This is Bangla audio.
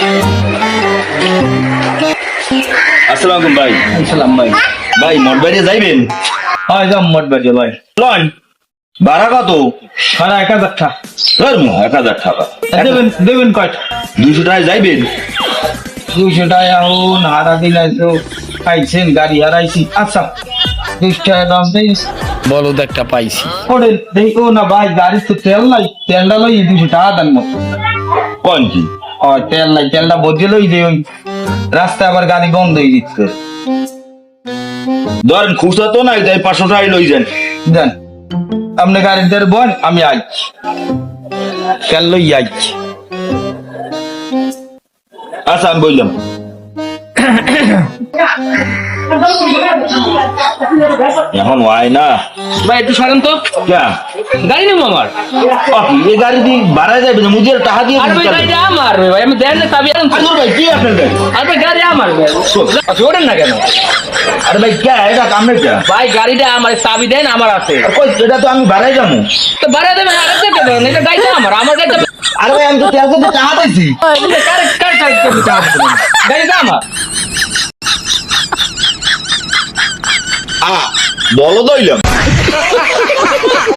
আসসালামু আলাইকুম ভাই। আসসালাম ভাই। ভাই মঠবাড়িয়া যাইবেন? হয় যাম মঠ বাজে ভাই। লন ভাড়া কত? ভাড়া 1000 টাকা। ধর্ম 1000 টাকা। দেবেন কয়টা? 200 টাকায় যাইবেন? 200 টাকা এখন হারা দিন আইসো খাইছেন গাড়ি হারাইছি। আচ্ছা 200 টাকা দাম দেই। বলদ একটা পাইছি। ওরে দেখো না ভাই, গাড়ি তো তেল নাই, তেলটা লই 200 টাকা দেন মো। কোন কি? তেল নাই, তেলটা বদলে লই দে। ওই রাস্তায় আবার গাড়ি বন্ধ হয়ে যাচ্ছে। ধরেন খুচরা তো নাই, তাই 500 টাকায় লই যান। দেন আপনি গাড়ি দের বল, আমি আইছি তেল লই আইছি। আচ্ছা আমি বললাম। এখন হয় না ভাই একটু সরেন তো, ক্যা? গাড়ি নেবো আমার। আপনি এই গাড়ি দিয়ে ভাড়া যাবেন? মুজের টাকা দিয়ে আর ভাই গাড়িটা আমার ভাই, আমি দেন না চাবি আনছি। আরে ভাই কি আপনার গাড়ি? আর ভাই গাড়ি আমার ভাই, ওঠেন না কেন? আরে ভাই ক্যা এটা কামড়ে ক্যা? ভাই গাড়িটা আমার, চাবি দেন, আমার আছে। আর কই এটা তো আমি ভাড়ায় যাবো। তো ভাড়া দেবেন, আর দেখতে দেবেন, এটা গাড়িটা আমার গাড়িটা। আরে ভাই আমি তো তেল করতে টাকা দিয়েছি। গাড়িটা আমার। বলো দইলাম।